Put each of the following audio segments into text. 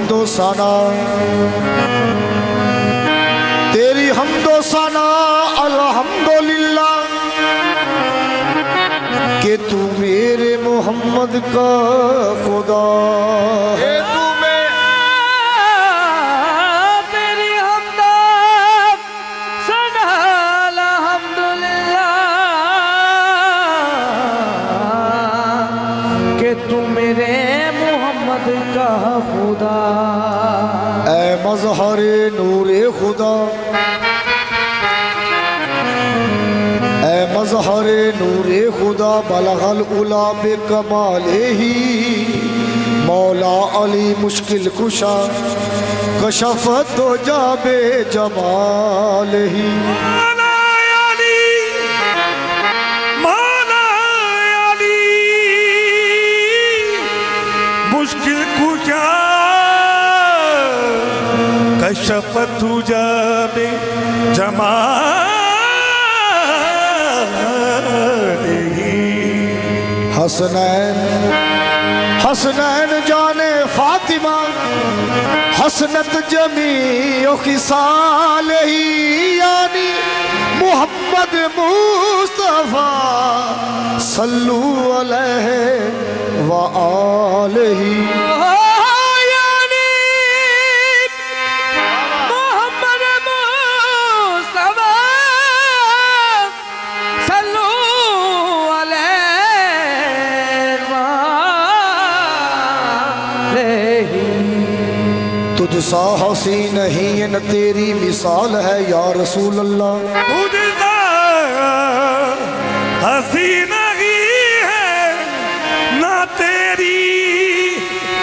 हमदो सना, तेरी हमदो सना अल्हम्दुलिल्लाह कि तू मेरे मोहम्मद का खुदा है। खुदा ऐ मज़हरे नूरे खुदा, ऐ मज़हरे नूरे खुदा बलगल उला बेकमाले ही मौला अली मुश्किल कुशा कशफत दो जाबे जमाल ही। कशफत जाबे जमालिही। हसनैन हसनैन जाने फातिमा हसनत जमी खिसाल ही यानी मोहम्मद मुस्तफा सल्लू अलैहि व आलिही। तुझसा हसी नहीं है न तेरी मिसाल है या रसूल अल्लाह। तुझसा हसी नहीं है न तेरी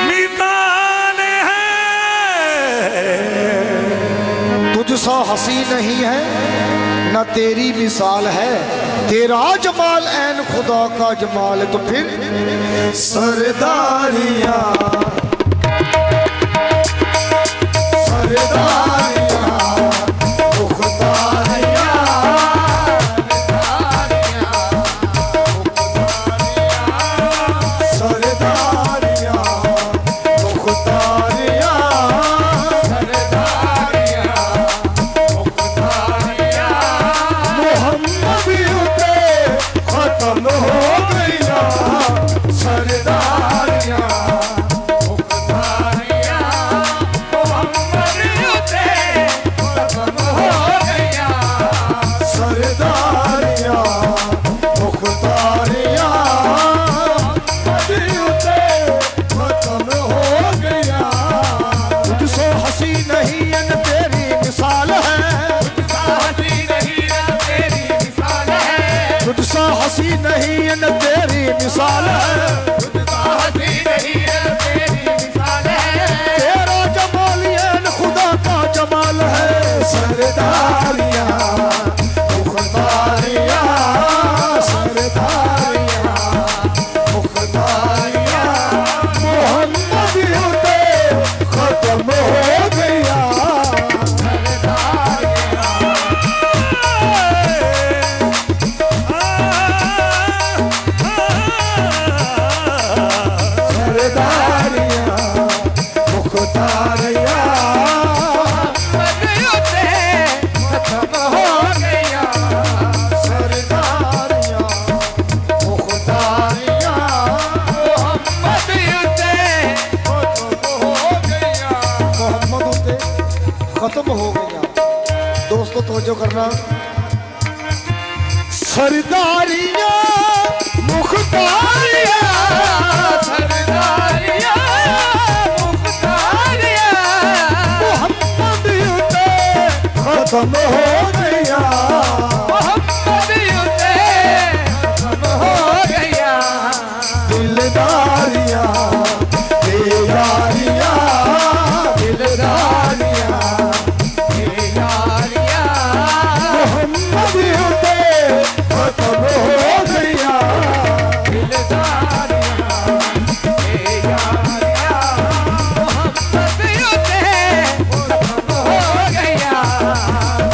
मिसाल है। तुझसा हसी नहीं है न तेरी मिसाल है, तेरा जमाल ऐन खुदा का जमाल। तो फिर सरदारिया हसी नहीं न तेरी मिसाल है। हसी नहीं है तेरी मिसाल है। तेरा जमाल ऐन खुदा का जमाल है। सरदारिया मुख्तारिया सरदारिया मुख्तारिया मोहम्मद होते खत्म हो गया। खत्म हो गया। दोस्तों तवज्जो करना। सरदारिया मुख्तारिया सरदारिया मुख्तारिया मोहम्मद युते खत्म हो गया। मोहम्मद युते खत्म हो गया। दिलदारिया यारिया दिलदारिया मोहम्मद युते खत्म हो गया।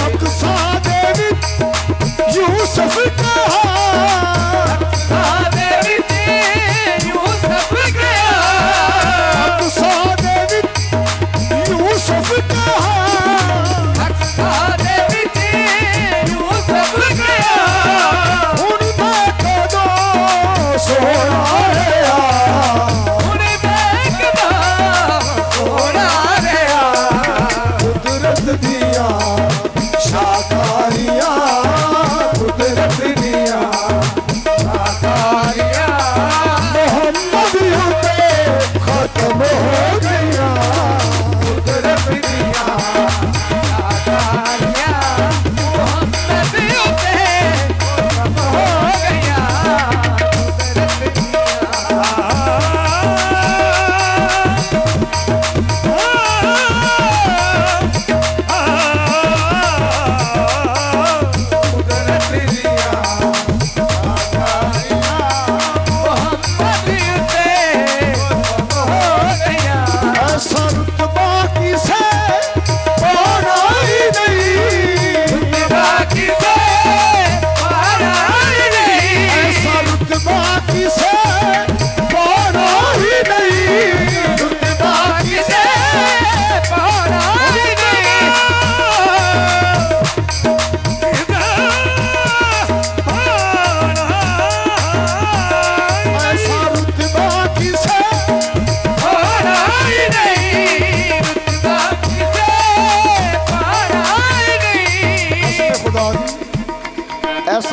अक्सा देवी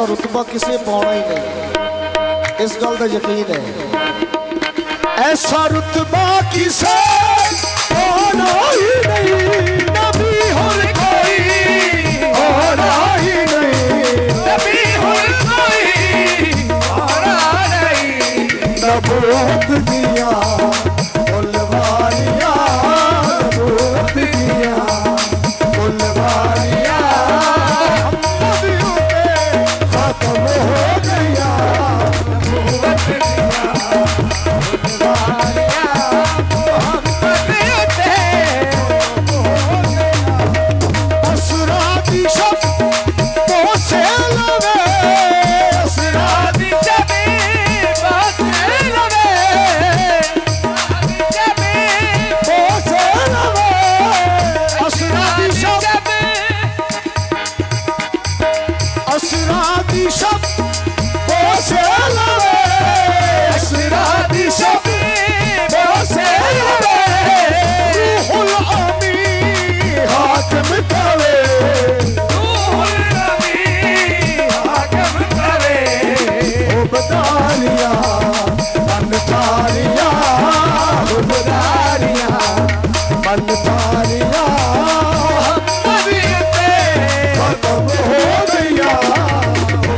ऐसा रुतबा किसे पाना ही नहीं, इस गल का यकीन है। ऐसा रुतबा किसे पाना ही नहीं, नबी होर कोई होना ही नहीं, नबी हुर कोई और नहीं। नबूवत दिया फुलवारियां, नबूवत दिया फुलवारियां, नबियों पे खत्म हो गया, नबूवत दिया फुलवारियां, मोहम्मद ते असरा दी शब पोसे लवे, असरा आदि जबे बात लवे, आदि जबे पोसे लवे, असरा दी शब, जबे असरा दी शब पोसे लवे, असरा दी शब पोसे लवे, रूहुल अमीन हाकिम करे, रूहुल नबी हाकिम करे। ओ बदारियां मन तारियां, ओ बदारियां मन तारियां, मोहम्मद ते खत्म हो गया,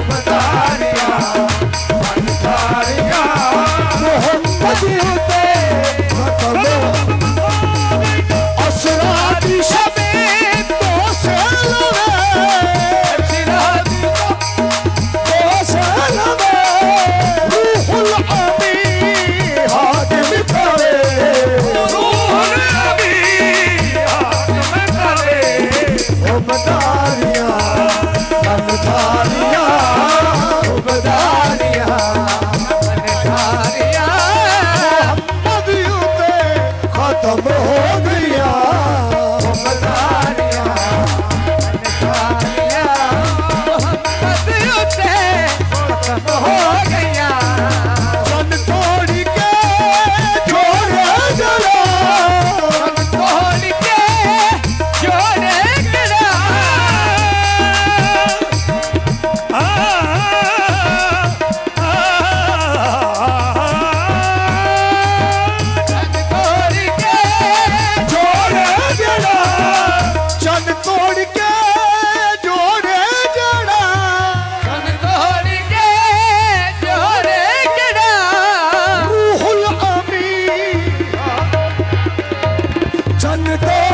बदारियां मन तारियां, मोहम्मद ते खत्म हो, असरा दी शब पोसे लवे, सिरादी पोसे लवे, रूहुल अमीन हाकिम करे, रूहुल नबी हाकिम करे। ओ बदारियां मन तारियां, ओ बदारियां मन तारियां, मोहम्मद ते खत्म हो गया, बदारियां मन तारियां, मोहम्मद ते खत्म हो गया। मन तोड़ के जोड़े जरा, मन तोड़ के जोड़े गिरा, मन तोड़ के जोड़े जरा, चन तोड़ के जोड़े जरा, मन तोड़ के जोड़े गिरा, रूहुल अमीन चन तोड़